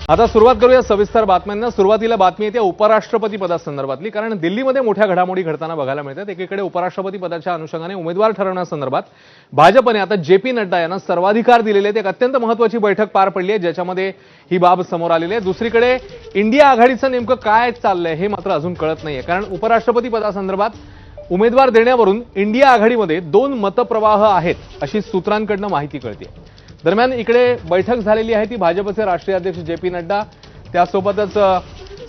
आता सुरुवात करूया सविस्तर बातम्यांना। सुरुवातीला बातमी येते उपराष्ट्रपती पदासंदर्भातली, कारण दिल्लीमध्ये मोठ्या घडामोडी घडताना बघायला मिळतात। एकीकडे उपराष्ट्रपती पदाच्या अनुषंगाने उमेदवार ठरवण्यासंदर्भात भाजपने आता जे.पी. नड्डा यांना सर्वाधिकार दिलेले आहेत। एक अत्यंत महत्त्वाची बैठक पार पडली आहे, ज्याच्यामध्ये ही बाब समोर आलेली आहे। दुसरीकडे इंडिया आघाडीचं नेमकं काय चाललंय हे मात्र अजून कळत नाहीये, कारण उपराष्ट्रपती पदासंदर्भात उमेदवार देण्यावरून इंडिया आघाडीमध्ये 2 मतप्रवाह आहेत अशी सूत्रांकडून माहिती कळते। दरम्यान इकडे बैठक झालेली आहे ती भाजपचे राष्ट्रीय अध्यक्ष जे.पी. नड्डा, त्यासोबतच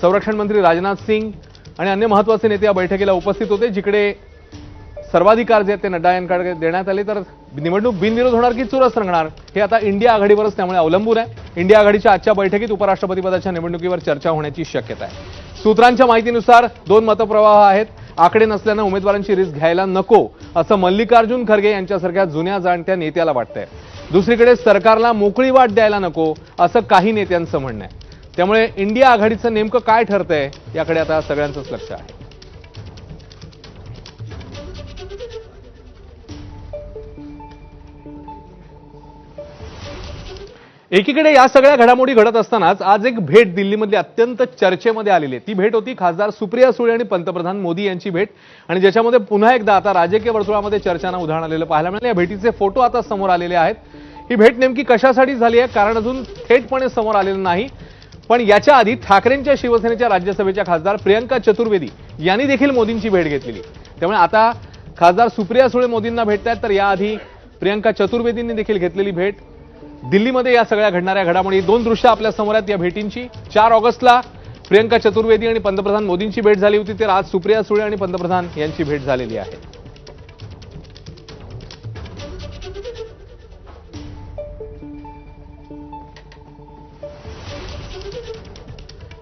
संरक्षण मंत्री राजनाथ सिंग आणि अन्य महत्त्वाचे नेते या बैठकीला उपस्थित होते, जिकडे सर्वाधिकार जे ते नड्डा यांच्याकडे देण्यात आले। तर निवडणूक बिनविरोध होणार की चुरस रंगणार हे आता इंडिया आघाडीवरच त्यामुळे अवलंबून आहे। इंडिया आघाडीच्या आजच्या बैठकीत उपराष्ट्रपती पदाच्या निवडणुकीवर चर्चा होण्याची शक्यता आहे। सूत्रांच्या माहितीनुसार 2 मतप्रवाह आहेत। आकडे नसल्यानं उमेदवारांची रिस्क घ्यायला नको असं मल्लिकार्जुन खरगे यांच्यासारख्या जुन्या जाणत्या नेत्याला वाटतंय। दुसरीकडे सरकारला मोकळी वाट द्यायला नको असं काही नेत्यांचं म्हणणं आहे। त्यामुळे इंडिया आघाडीचं नेमकं काय ठरतंय याकडे आता सगळ्यांचंच लक्ष आहे। एकीकडे या सगळ्या घडामोडी घडत असतानाच आज एक भेट दिल्लीमधली अत्यंत चर्चेमध्ये आलेली आहे। ती भेट होती खासदार सुप्रिया सुळे आणि पंतप्रधान मोदी यांची भेट, आणि ज्याच्यामध्ये पुन्हा एकदा आता राजकीय वर्तुळामध्ये चर्चांना उधाण आलेलं पाहायला मिळालं। या भेटीचे फोटो आता समोर आलेले आहेत। ही भेट नेमकी कशासाठी झाली आहे कारण अजून थेटपणे समोर आलेलं नाही, पण याच्या आधी ठाकरेंच्या शिवसेनेच्या राज्यसभेच्या खासदार प्रियंका चतुर्वेदी यांनी देखील मोदींची भेट घेतलेली। त्यामुळे आता खासदार सुप्रिया सुळे मोदींना भेटतायत, तर याआधी प्रियंका चतुर्वेदींनी देखील घेतलेली भेट। दिल्लीमध्ये या सगळ्या घडणाऱ्या घडामोडी 2 दृश्य आपल्या समोर आहेत या भेटींची। 4 ऑगस्टला प्रियंका चतुर्वेदी आणि पंतप्रधान मोदींची भेट झाली होती, तर आज सुप्रिया सुळे आणि पंतप्रधान यांची भेट झालेली आहे।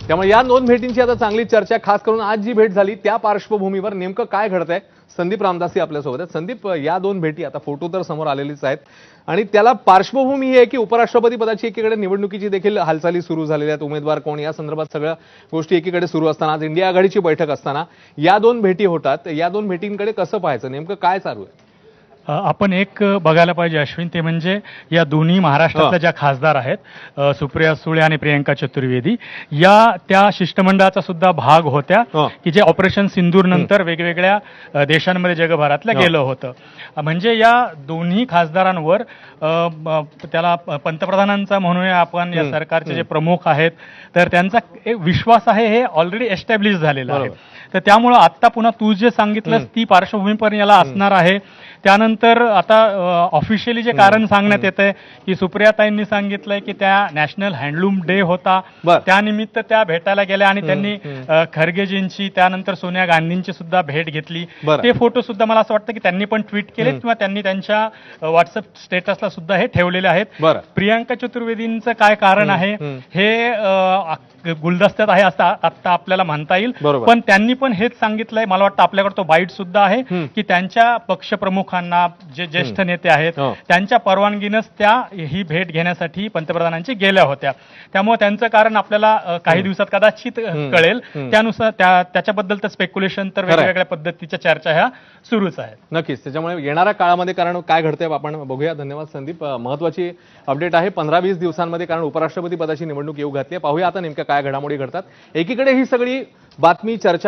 त्यामुळे या 2 भेटींची आता चांगली चर्चा, खास करून आज जी भेट झाली त्या पार्श्वभूमीवर नेमकं काय घडतंय। संदीप रामदासी आपल्यासोबत आहेत। संदीप, या 2 भेटी आता फोटो तर समोर आलेलीच आहेत आणि त्याला पार्श्वभूमी ही आहे की उपराष्ट्रपती पदाची एकीकडे निवडणुकीची देखील हालचाली सुरू झालेल्या आहेत। उमेदवार कोण या संदर्भात सगळ्या गोष्टी एकीकडे सुरू असताना आज इंडिया आघाडीची बैठक असताना या 2 भेटी होतात। या 2 भेटींकडे कसं पाहायचं, नेमकं काय चालू आहे? आपण एक बघायला पाहिजे अश्विन, ते म्हणजे या दोन्ही महाराष्ट्रातल्या ज्या खासदार आहेत सुप्रिया सुळे आणि प्रियंका चतुर्वेदी, या त्या शिष्टमंडळाचा सुद्धा भाग होत्या की जे ऑपरेशन सिंदूर नंतर वेगवेगळ्या देशांमध्ये जगभरातल्या गेलं होतं। म्हणजे या दोन्ही खासदारांवर त्याला पंतप्रधानांचा म्हणूया आपण, या सरकारचे जे प्रमुख आहेत तर त्यांचा एक विश्वास आहे, हे ऑलरेडी एस्टॅब्लिश झालेला आहे। तर त्यामुळं आता पुन्हा तू जे सांगितलंस ती पार्श्वभूमी पण याला असणार आहे। त्यानंतर आता ऑफिशियली जे कारण सांगण्यात येत आहे की सुप्रियाताईंनी सांगितलंय की त्या नॅशनल हँडलूम डे होता, त्यानिमित्त त्या भेटायला गेल्या आणि त्यांनी खरगेजींची त्यानंतर सोनिया गांधींची सुद्धा भेट घेतली। ते फोटो सुद्धा मला असं वाटतं की त्यांनी पण ट्विट केले किंवा त्यांनी त्यांच्या व्हॉट्सअप स्टेटसला सुद्धा हे ठेवलेले आहेत। प्रियंका चतुर्वेदींचं काय कारण आहे हे गुलदस्त्यात आहे असं आता आपल्याला म्हणता येईल, पण त्यांनी पण हेच सांगितलंय, मला वाटतं आपल्याकडे तो बाईट सुद्धा आहे की त्यांच्या पक्षप्रमुखांना जे ज्येष्ठ नेते आहेत त्यांच्या परवानगीनंच त्या ही भेट घेण्यासाठी पंतप्रधानांची गेल्या होत्या। त्यामुळे त्यांचं कारण आपल्याला काही दिवसात कदाचित कळेल, त्यानुसार त्याच्याबद्दल तर स्पेक्युलेशन तर वेगवेगळ्या पद्धतीच्या चर्चा ह्या सुरूच आहेत। नक्कीच, त्याच्यामुळे येणाऱ्या काळामध्ये कारण काय घडतंय आपण बघूया। धन्यवाद संदीप, महत्वाची अपडेट आहे 15-20 दिवसांमध्ये, कारण उपराष्ट्रपती पदाची निवडणूक येऊ घातली आहे। पाहूया आता नेमक्या काय घडामोडी घडतात। एकीकडे ही सगळी बातमी चर्चा